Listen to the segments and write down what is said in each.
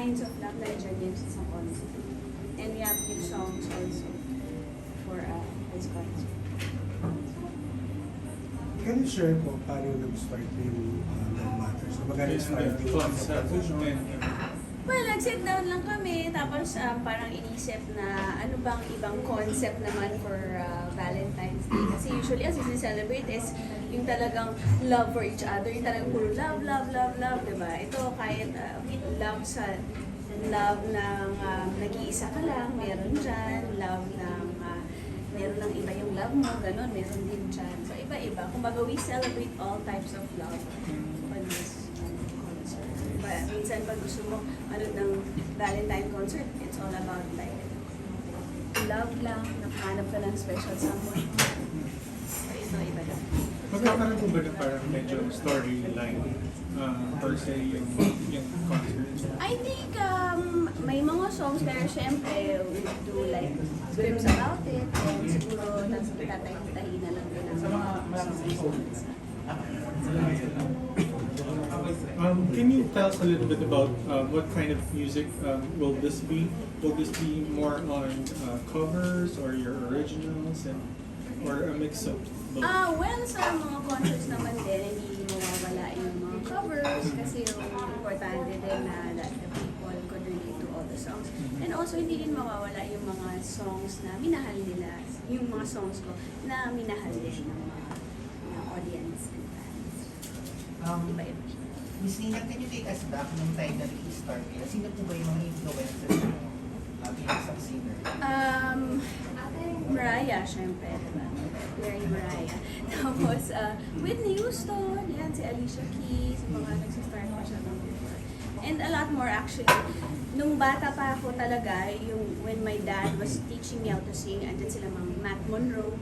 kinds of love nandiyan yun sa isang concert. And we have new songs also for this concert. Can you share po paano nag-start yung Love Matters? So, magkano start yung composition? Well, nag-sit down lang kami, tapos parang inisip na ano bang ibang concept naman for Valentine's Day. Kasi usually as we celebrate is yung talagang love for each other, yung talagang puro love, love, love, love, diba? Ito kahit love sa love ng nag-iisa ka lang, meron dyan, love ng meron ng iba yung love mo, ganun, meron din dyan. So iba-iba. Kumbaga we celebrate all types of love on this concert. But minsan pag gusto mo ng Valentine concert, it's all about like love lang, nakahanap ka ng special someone. So ito, iba lang. Magkakaroon mo ba na parang medyo storyline per se yung concert? I think may mga songs pero syempre we do like scripts about it and siguro tatay-tahi na lang din ang songs. Can you tell us a little bit about what kind of music will this be? Will this be more on covers or your originals or a mix of both? Well, sa mga concerts naman din, hindi mawawala yung mga covers kasi yung importante din na that the people could relate to all the songs. And also, hindi din mawawala yung mga songs na minahal nila, yung mga songs ko na minahal din ng mga audience and fans. Iba-iba siya. Miss Nina, can you take us back nung time na nag-start kayo? Sino po ba yung mga influencers mo bilang isang singer? Mariah, syempre, diba? Very Mariah. Tapos, Whitney Houston, yan, si Alicia Keys, mga nagsistart pa siya ng before. And a lot more actually. Nung bata pa ako talaga, when my dad was teaching me how to sing, andyan sila mga Matt Monroe,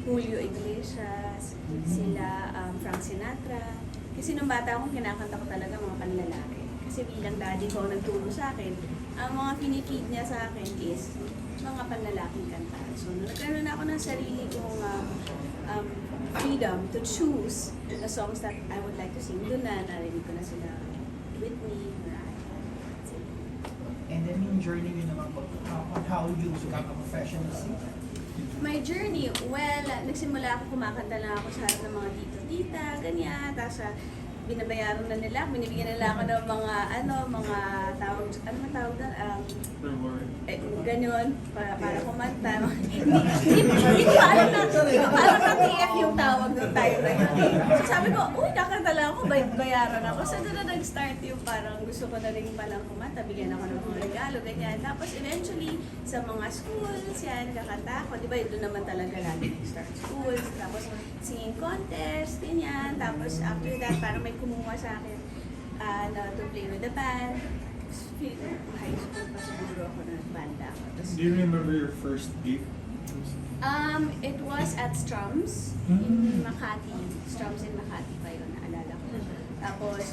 Julio Iglesias, sila Frank Sinatra. Kasi nung bata ako, kinakanta ko talaga mga panlalaki. Kasi bilang daddy ko nagturo sa akin, ang mga pinifeed niya sa akin is mga panlalaking kanta. So, nagkaroon ako ng sarili kong freedom to choose the songs that I would like to sing. Doon na narinig ko na sila Whitney, Mariah. And then yung journey nyo naman po, on how you become a professional singer? My journey, well, nagsimula ako, kumakanta lang ako sa harap ng mga tito-tita, ganyan. Tapos binabayaran na nila, binibigyan nila ako ng mga tawag, ano man tawag doon? Reward. Ganyan, para kumanta. Hindi ko alam na TF yung tawag ng time na yun. So sabi ko, uy, kakanta lang ako, bayaran ako. So doon na nag-start yung parang gusto ko na rin palang kumanta, bigyan ako ng mga regalo, ganyan. Tapos eventually, sa mga schools, yan, kakanta ako. Di ba, doon naman talaga lagi nag-start schools. Tapos singing contest, ganyan. Tapos after that, parang may kumuha sa akin na to play with the band. High school pa siguro ako na banda ako. Do you remember your first gig? It was at Strums in Makati. Strums in Makati pa yun, naalala ko. Tapos,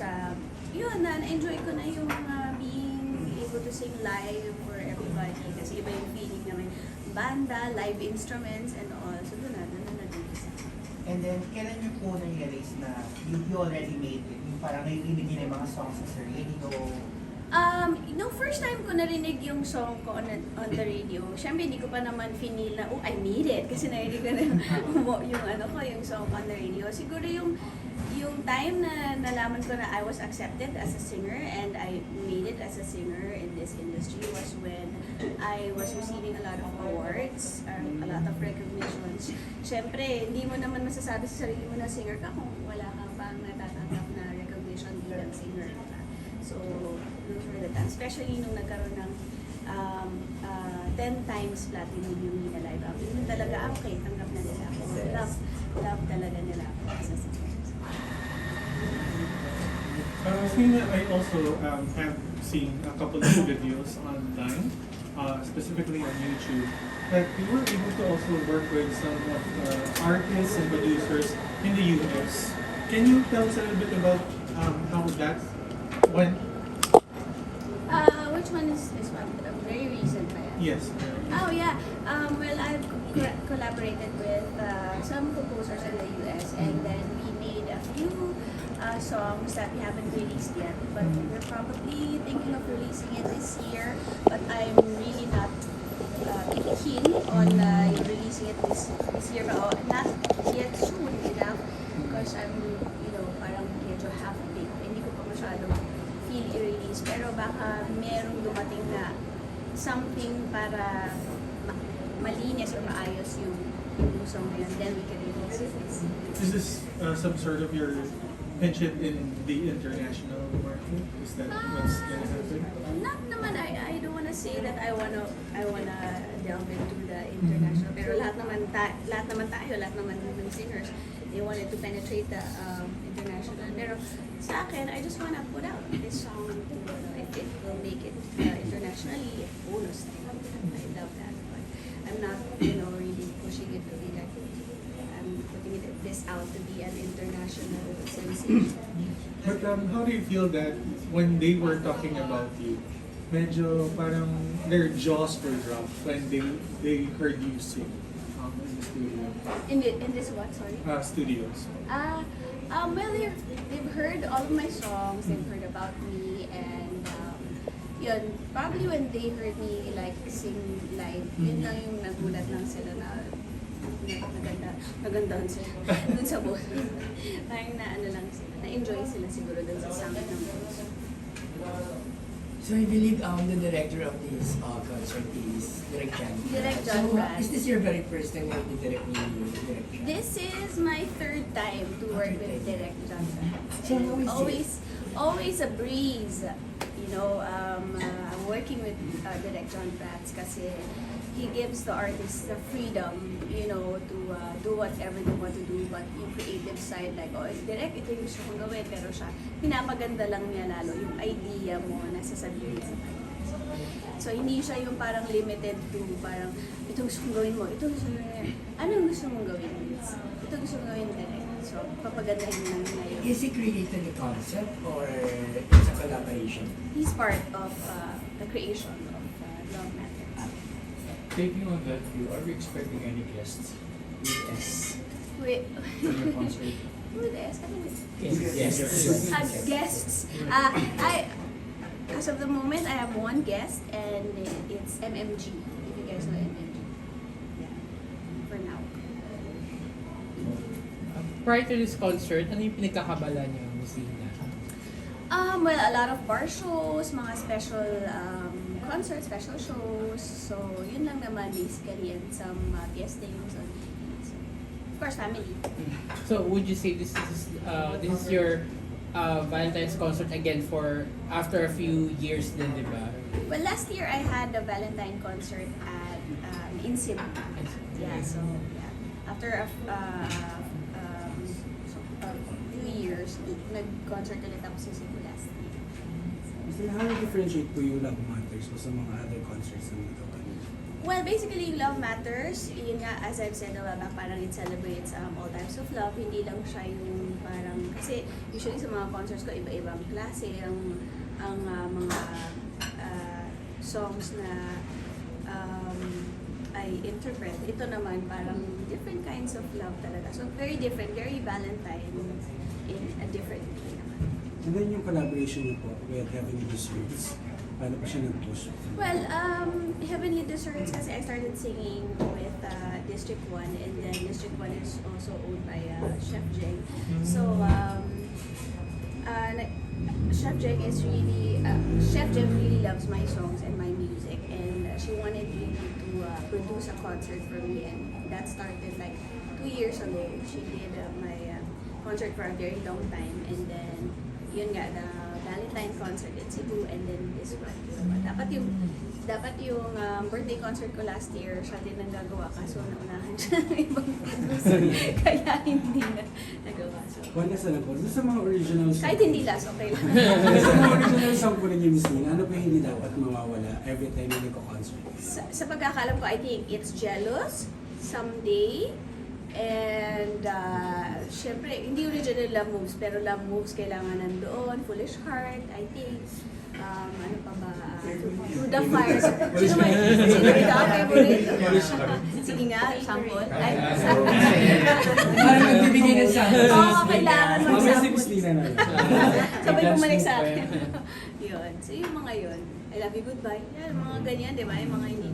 yun, na-enjoy ko na yung being able to sing live for everybody. Kasi iba yung feeling na may banda, live instruments, and all. So, doon na nag-isa. And then, kailan nyo po na-realize na you already made it? Yung parang narinig nyo na yung mga songs sa radio? Nung first time ko narinig yung song ko on the radio, syempre hindi ko pa naman finil na, oh, I made it. Kasi narinig ko na yung song ko on the radio. Siguro yung time na nalaman ko na I was accepted as a singer and I made it as a singer in this industry was when I was receiving a lot of awards, a lot of recognitions. Syempre, hindi mo naman masasabi sa sarili mo na singer ka kung wala kang pang natatanggap na recognition bilang singer. So, those were the times. Especially nung nagkaroon ng 10 times platinum yung Nina Live album. Yun talaga, okay, tanggap na nila ako. Love talaga nila ako as a singer. Nina, I also have seen a couple of videos online, specifically on YouTube, that you were able to also work with some of artists and producers in the US. Can you tell us a little bit about how that went? Which one is this one? Very recent ba yan? Yes. Oh yeah. Well, I've collaborated with some composers in the US, and then we made a few songs that we haven't released yet, but we're probably thinking of releasing it this year. But I'm really not keen on releasing it this year, but not yet soon enough because I'm, parang medyo half-baked. Hindi ko pa masyadong feel i-release. Pero baka merong dumating na something para malinis or maayos yung song na yun, then we can release it. Is this some sort of your penchant in the international market? Is that what's gonna happen? Not naman, I don't wanna say that I wanna delve into the international, pero lahat naman tayo, lahat naman ng singers, they wanted to penetrate the international. Pero sa akin, I just wanna put out this song, if it will make it internationally, bonus. I love that, but I'm not, really pushing it to be like, I'm putting this out to be an international sensation. But how do you feel that when they were talking about you, medyo parang their jaws were dropped when they heard you sing in the studio? In this what, sorry? Studios. Well, they've heard all of my songs, they've heard about me, and yun, probably when they heard me like sing live, yun lang yung nagulat lang sila na nagandahan sila dun sa booth. Parang na-enjoy sila siguro dun sa sound ng booth. So I believe the director of this concert is Direk John. Direk John So Brad. is this your very first time to direct Direk John? This is my third time to work with Direk John Brad. So how is Always a breeze, working with Direk John Prats kasi he gives the artist the freedom, to do whatever they want to do, but yung creative side, like, Direk, ito yung gusto kong gawin, pero siya, pinapaganda lang niya lalo yung idea mo na sasabihin sa kanya. So, hindi siya yung parang limited to parang, ito gusto kong gawin mo, ito gusto mong gawin. Anong gusto mong gawin? Ito gusto mong gawin, Direk. So, papagandahin lang niya yun. Is he creating the concept or it's a collaboration? He's part of the creation of Love Matters. Taking on that view, are we expecting any guests with S Wait. for your concert? With S? Ano with Yes. guests. As of the moment, I have one guest, and it's MMG. If you guys know MMG. Yeah. For now. Prior to this concert, ano yung pinagkakabala niyo, Miss Lina? Well, a lot of bar shows, mga special concerts, special shows. So, yun lang naman basically, and some guestings. So, of course, family. So would you say this is your Valentine's concert again for after a few years din, di ba? Well, last year I had a Valentine concert at in Cebu. Yeah, so yeah. After a few years, nag-concert ulit ako sa Cebu last year. Mr. How do you differentiate po yung Love Matters o sa mga other concerts na nagawa niyo? Well, basically, yung Love Matters, yun nga, as I've said a while back, parang it celebrates all types of love. Hindi lang siya yung parang, kasi usually sa mga concerts ko, iba-ibang klase ang mga songs na I interpret. Ito naman parang different kinds of love talaga. So, very different, very Valentine in a different way naman. And then yung collaboration niyo po with Heavenly Desserts, paano pa siya nag-push? Well, Heavenly Desserts kasi I started singing with District 1, and then District 1 is also owned by Chef Jeng. So, Chef Jeng is really, Chef Jeng really loves my songs and my music, and she wanted me to produce a concert for me, and that started like 2 years ago. She did my concert for a very long time, and then yun nga, the Valentine concert in Cebu, and then this one. Dapat yung birthday concert ko last year, siya din ang gagawa, kaso naunahan siya ng ibang producer, kaya hindi na nagawa. So, Wala sa lang po. Sa mga original songs. kahit hindi last, okay lang. Sa mga original song po ninyo, Miss Lina, ano po yung hindi dapat mawawala every time na nagko-concert? Sa pagkakalam ko, I think it's Jealous, Someday, And, syempre, hindi original Love Moves, pero Love Moves kailangan nandoon. Foolish Heart, I think. Ano pa ba? Through the Fire. Sino may favorite? Sige nga, sample. Ay, Parang nagbibigay ng sample. Oo, kailangan Mamaya si mag-sample. Christina na lang. Sabay Dance bumalik move sa pa akin. yan. Yun. So, yung mga yun. I love you, goodbye. Yan, mga ganyan, di ba? Yung mga hindi